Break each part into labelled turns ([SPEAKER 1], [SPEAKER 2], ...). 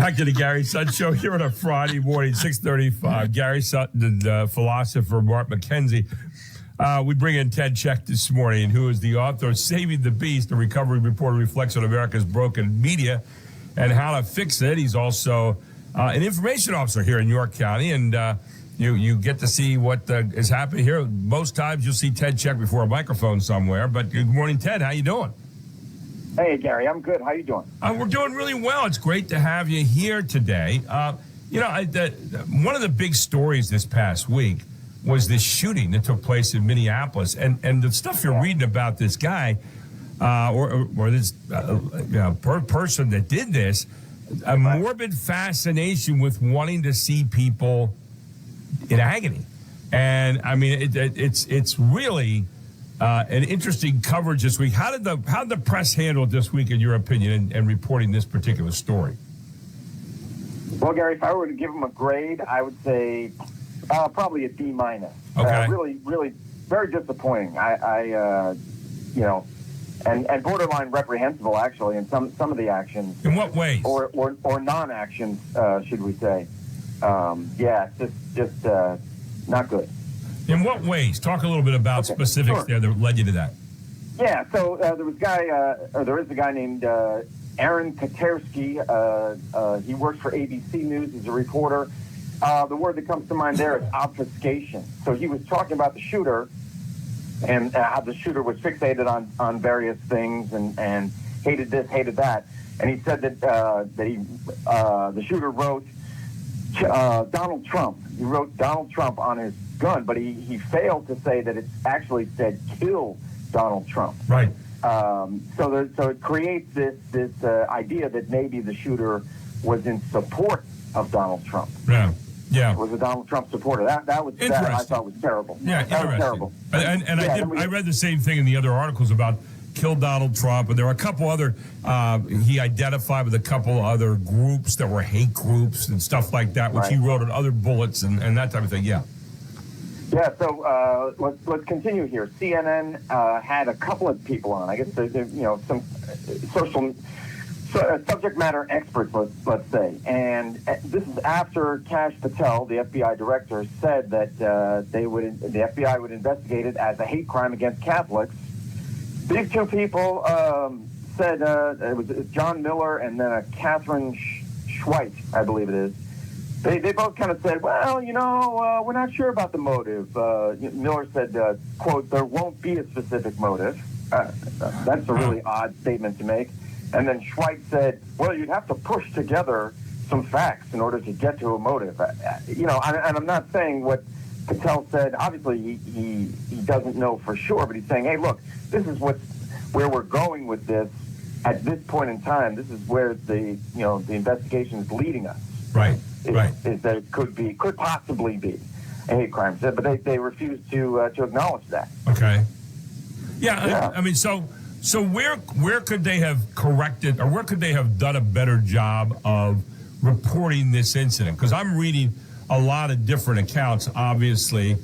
[SPEAKER 1] Back to the Gary Sutton Show here on a Friday morning, 6:35. Gary Sutton and philosopher Mark McKenzie. We bring in Ted Czech this morning, who is the author of Saving the Beast, a recovery report reflects on America's broken media and how to fix it. He's also an information officer here in York County, and you get to see what is happening here. Most times you'll see Ted Czech before a microphone somewhere. But good morning, Ted. How you doing?
[SPEAKER 2] Hey, Gary, I'm good. How you doing?
[SPEAKER 1] We're doing really well. It's great to have you here today. One of the big stories this past week was this shooting that took place in Minneapolis. And the stuff you're reading about this guy or this person that did this, a morbid fascination with wanting to see people in agony. And, I mean, it's really... an interesting coverage this week. How did the press handle it this week, in your opinion, in reporting this particular story?
[SPEAKER 2] Well, Gary, if I were to give him a grade, I would say probably a D-.
[SPEAKER 1] Okay.
[SPEAKER 2] Really, very disappointing. And borderline reprehensible, actually, in some of the actions.
[SPEAKER 1] In what ways?
[SPEAKER 2] Or non-actions, should we say? Just not good.
[SPEAKER 1] In what ways? Talk a little bit about specifics there that led you to that.
[SPEAKER 2] Yeah, so there is a guy named Aaron Katersky. He works for ABC News as a reporter. The word that comes to mind there is obfuscation. So he was talking about the shooter and how the shooter was fixated on various things and hated this, hated that. And he said that the shooter wrote Donald Trump. He wrote Donald Trump on his gun, but he failed to say that it actually said kill Donald Trump.
[SPEAKER 1] Right.
[SPEAKER 2] So it creates this idea that maybe the shooter was in support of Donald Trump.
[SPEAKER 1] Yeah.
[SPEAKER 2] Was a Donald Trump supporter. That I thought was terrible.
[SPEAKER 1] Yeah,
[SPEAKER 2] that was terrible.
[SPEAKER 1] And I read the same thing in the other articles about kill Donald Trump, and there were a couple other, he identified with a couple other groups that were hate groups and stuff like that, which he wrote on other bullets and that type of thing, Yeah,
[SPEAKER 2] so let's continue here. CNN had a couple of people on, I guess, some subject matter experts, let's say. And this is after Kash Patel, the FBI director, said that the FBI would investigate it as a hate crime against Catholics. These two people said it was John Miller and then Catherine Schweit, I believe it is. They both kind of said, well, we're not sure about the motive. Miller said, quote, there won't be a specific motive. That's a really odd statement to make. And then Schweit said, well, you'd have to push together some facts in order to get to a motive. And I'm not saying what Patel said. Obviously, he doesn't know for sure, but he's saying, hey, look, this is where we're going with this at this point in time. This is where the investigation is leading us.
[SPEAKER 1] Right.
[SPEAKER 2] Is that it could possibly be a hate crime, but they refuse to acknowledge that.
[SPEAKER 1] Okay. Yeah. I mean, so where could they have corrected, or where could they have done a better job of reporting this incident? Because I'm reading a lot of different accounts, obviously,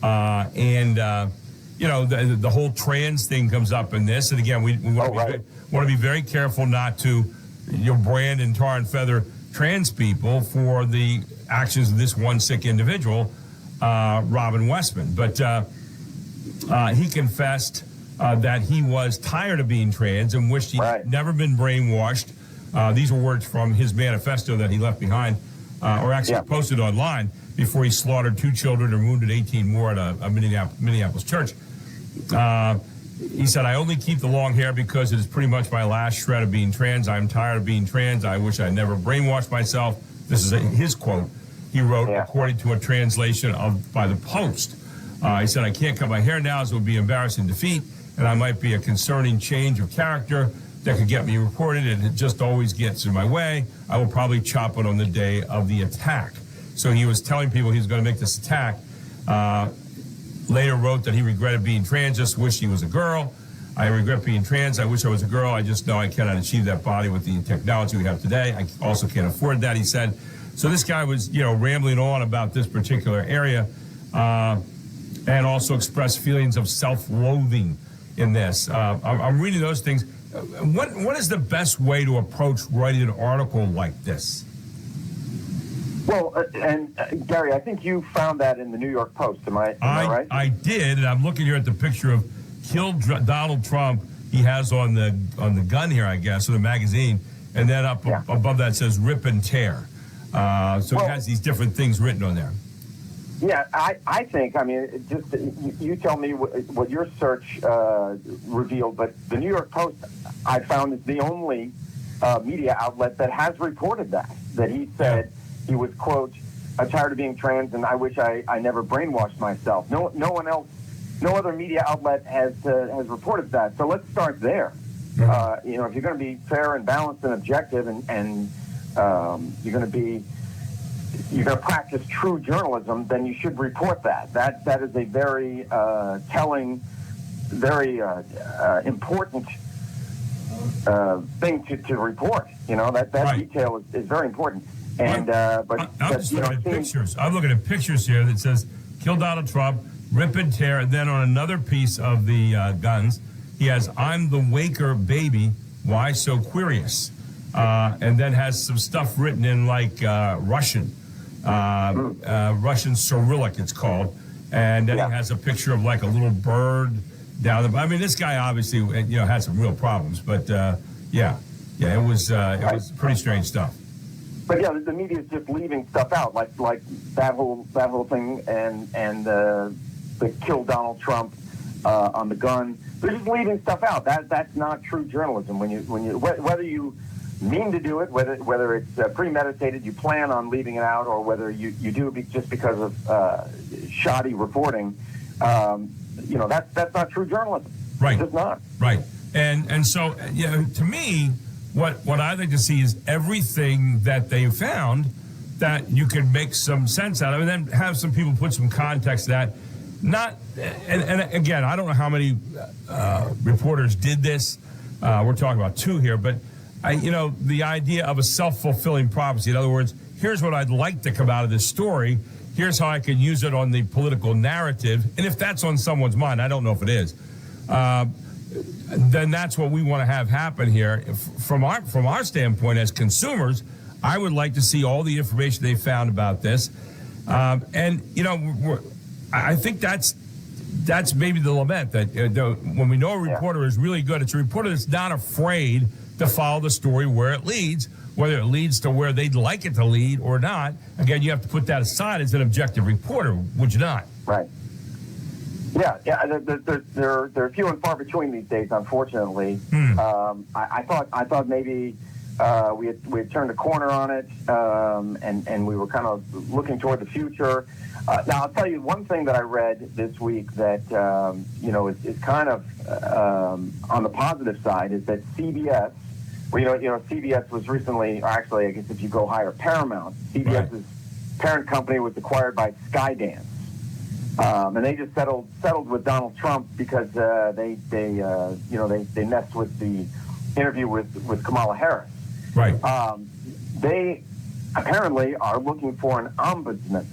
[SPEAKER 1] and the whole trans thing comes up in this. And again, we want to be very careful not to brand and tar and feather trans people for the actions of this one sick individual, Robin Westman. But he confessed that he was tired of being trans and wished he'd never been brainwashed. These were words from his manifesto that he left behind, or actually posted online, before he slaughtered 2 children and wounded 18 more at a Minneapolis church. He said, I only keep the long hair because it is pretty much my last shred of being trans. I'm tired of being trans. I wish I never brainwashed myself. This is his quote. He wrote, according to a translation by the Post. He said, I can't cut my hair now, as it would be embarrassing defeat, and I might be a concerning change of character that could get me reported, and it just always gets in my way. I will probably chop it on the day of the attack. So he was telling people he was going to make this attack. Later wrote that he regretted being trans, just wished he was a girl. I regret being trans. I wish I was a girl. I just know I cannot achieve that body with the technology we have today. I also can't afford that, he said. So this guy was, rambling on about this particular area, and also expressed feelings of self-loathing in this. I'm reading those things. What is the best way to approach writing an article like this?
[SPEAKER 2] Well, Gary, I think you found that in the New York Post. Am I right?
[SPEAKER 1] I did, and I'm looking here at the picture of killed Donald Trump. He has on the gun here, I guess, or the magazine, and then above that says "rip and tear." So he has these different things written on there.
[SPEAKER 2] Yeah, I think. I mean, you tell me what your search revealed, but the New York Post, I found, is the only media outlet that has reported that he said he was, quote, "I'm tired of being trans and I wish I never brainwashed myself." No one else, no other media outlet has reported that. So let's start there. If you're going to be fair and balanced and objective, and you're going to practice true journalism, then you should report that. That is a very telling, very important thing to report. That right. Detail is very important. And
[SPEAKER 1] I'm just looking at pictures. I'm looking at pictures here that says "Kill Donald Trump, rip and tear," and then on another piece of the guns, he has "I'm the Waker baby. Why so curious?" And then has some stuff written in like Russian Cyrillic, it's called. And then he has a picture of like a little bird down the. I mean, this guy obviously had some real problems, but it was pretty strange stuff.
[SPEAKER 2] But yeah, the media is just leaving stuff out, like that whole thing, and the kill Donald Trump on the gun. They're just leaving stuff out. That's not true journalism. When you whether you mean to do it, whether it's premeditated, you plan on leaving it out, or whether you do it just because of shoddy reporting, that's not true journalism.
[SPEAKER 1] Right.
[SPEAKER 2] It's just not.
[SPEAKER 1] Right. And so to me, what I like to see is everything that they found that you can make some sense out of, and then have some people put some context to that. And again, I don't know how many reporters did this. We're talking about 2 here, but the idea of a self-fulfilling prophecy. In other words, here's what I'd like to come out of this story. Here's how I can use it on the political narrative. And if that's on someone's mind, I don't know if it is, then that's what we want to have happen here. From our standpoint as consumers, I would like to see all the information they found about this. I think that's maybe the lament, that when we know a reporter is really good, it's a reporter that's not afraid to follow the story where it leads, whether it leads to where they'd like it to lead or not. Again, you have to put that aside as an objective reporter, would you not?
[SPEAKER 2] Right. Yeah. They're few and far between these days, unfortunately. I thought maybe we had turned a corner on it, and we were kind of looking toward the future. Now, I'll tell you one thing that I read this week that is kind of on the positive side, is that CBS. Well, CBS was recently, or actually, I guess if you go higher, Paramount. CBS's parent company was acquired by Skydance, and they just settled with Donald Trump because they messed with the interview with Kamala Harris.
[SPEAKER 1] Right.
[SPEAKER 2] They apparently are looking for an ombudsman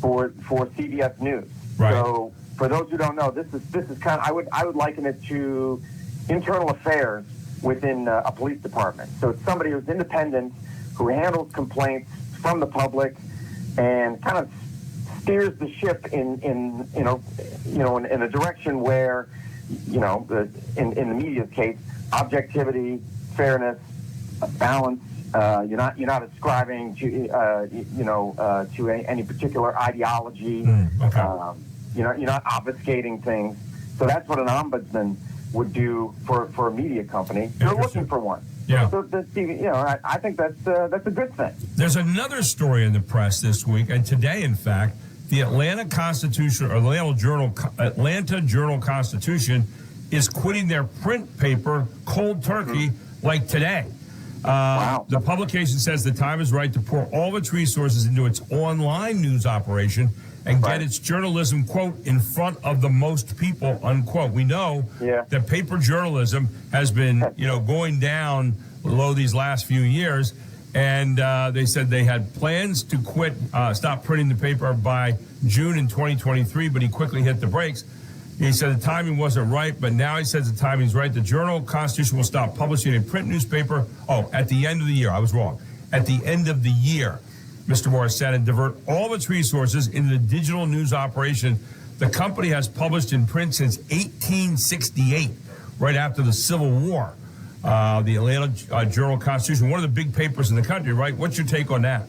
[SPEAKER 2] for CBS News.
[SPEAKER 1] Right.
[SPEAKER 2] So for those who don't know, this is kind of, I would liken it to internal affairs within a police department. So it's somebody who's independent, who handles complaints from the public, and kind of steers the ship in a direction where, in the media's case, objectivity, fairness, balance. You're not ascribing to any particular ideology. You're not obfuscating things. So that's what an ombudsman would do for a media company. They're looking for one.
[SPEAKER 1] Yeah.
[SPEAKER 2] So I think that's a good thing.
[SPEAKER 1] There's another story in the press this week, and today, in fact, the Atlanta Journal-Constitution is quitting their print paper cold turkey like today.
[SPEAKER 2] Wow.
[SPEAKER 1] The publication says the time is right to pour all its resources into its online news operation and get its journalism, quote, in front of the most people, unquote. We know that paper journalism has been, going down low these last few years. And they said they had plans to stop printing the paper by June in 2023, but he quickly hit the brakes. He said the timing wasn't right, but now he says the timing is right. The Journal-Constitution will stop publishing a print newspaper, at the end of the year. I was wrong. At the end of the year. Mr. Morris said, and divert all of its resources into the digital news operation the company has published in print since 1868, right after the Civil War. The Atlanta Journal-Constitution, one of the big papers in the country, right? What's your take on that?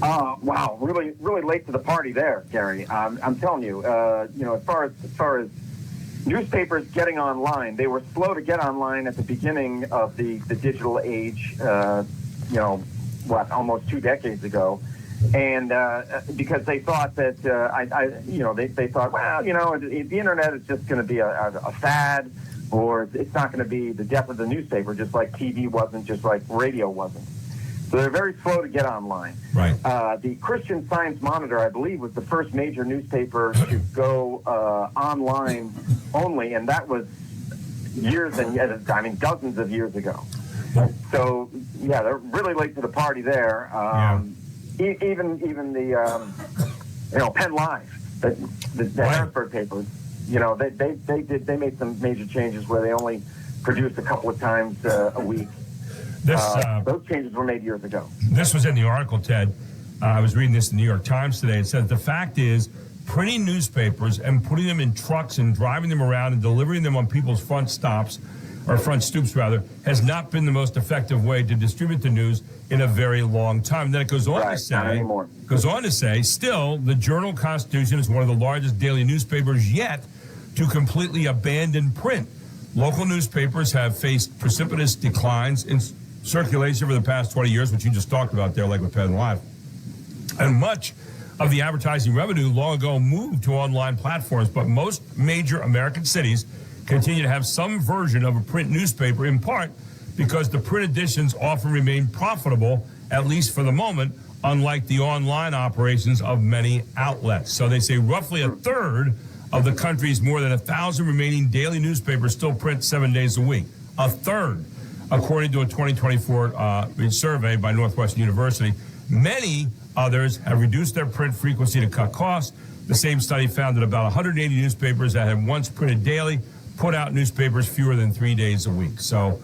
[SPEAKER 2] Wow, really late to the party there, Gary. I'm telling you, as far as newspapers getting online, they were slow to get online at the beginning of the digital age. Almost 2 decades ago, and because they thought that they thought, well, the internet is just going to be a fad, or it's not going to be the death of the newspaper, just like TV wasn't, just like radio wasn't. So they're very slow to get online.
[SPEAKER 1] Right.
[SPEAKER 2] The Christian Science Monitor, I believe, was the first major newspaper to go online only, and that was dozens of years ago. So yeah, they're really late to the party there. Even the Penn Live, the Harrisburg paper, they made some major changes where they only produced a couple of times a week. Those changes were made years ago.
[SPEAKER 1] This was in the article, Ted. I was reading this in the New York Times today. It said the fact is, printing newspapers and putting them in trucks and driving them around and delivering them on people's front stoops, has not been the most effective way to distribute the news in a very long time. And then it goes on to say, still, the Journal-Constitution is one of the largest daily newspapers yet to completely abandon print. Local newspapers have faced precipitous declines in circulation over the past 20 years, which you just talked about there, like with Penn Live. And much of the advertising revenue long ago moved to online platforms, but most major American cities continue to have some version of a print newspaper, in part because the print editions often remain profitable, at least for the moment, unlike the online operations of many outlets. So they say roughly a third of the country's more than 1,000 remaining daily newspapers still print 7 days a week. A third, according to a 2024 survey by Northwestern University. Many others have reduced their print frequency to cut costs. The same study found that about 180 newspapers that had once printed daily put out newspapers fewer than 3 days a week. So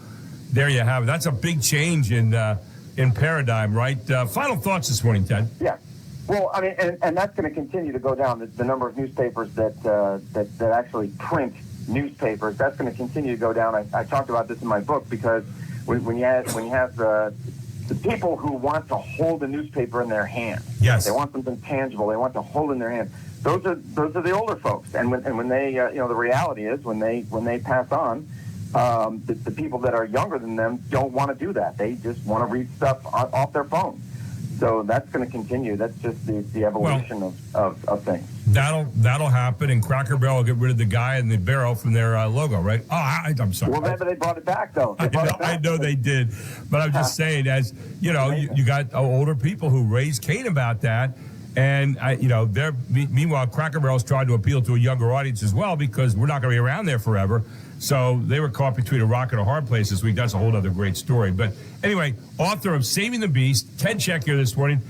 [SPEAKER 1] there you have it. That's a big change in paradigm, right? Final thoughts this morning, Ted.
[SPEAKER 2] Yeah. Well, I mean, and that's going to continue to go down. The number of newspapers that actually print newspapers, that's going to continue to go down. I talked about this in my book because when you have the people who want to hold a newspaper in their hand,
[SPEAKER 1] yes,
[SPEAKER 2] they want something tangible. They want to hold in their hand. Those are the older folks, and when they the reality is when they pass on, the people that are younger than them don't want to do that. They just want to read stuff off their phone. So that's going to continue. That's just the evolution of things.
[SPEAKER 1] That'll happen, and Cracker Barrel will get rid of the guy in the barrel from their logo, right? Oh, I'm sorry.
[SPEAKER 2] Well, remember they brought it back, though.
[SPEAKER 1] I know they did, but I'm just saying, as you know, you got older people who raised Cain about that. And, meanwhile, Cracker Barrel's trying to appeal to a younger audience as well because we're not going to be around there forever. So they were caught between a rock and a hard place this week. That's a whole other great story. But anyway, author of Saving the Beast, Ted Czech here this morning.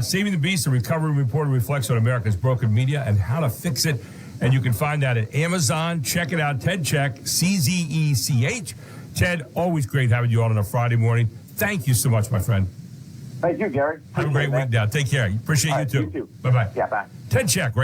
[SPEAKER 1] Saving the Beast, a recovery report reflects on America's broken media and how to fix it. And you can find that at Amazon. Check it out. Ted Czech, CZECH. Ted, always great having you on a Friday morning. Thank you so much, my friend.
[SPEAKER 2] Thank you, Gary.
[SPEAKER 1] Have a great week now. Take care. Appreciate you too.
[SPEAKER 2] You too.
[SPEAKER 1] Bye-bye.
[SPEAKER 2] Yeah, bye.
[SPEAKER 1] Ted Czech, right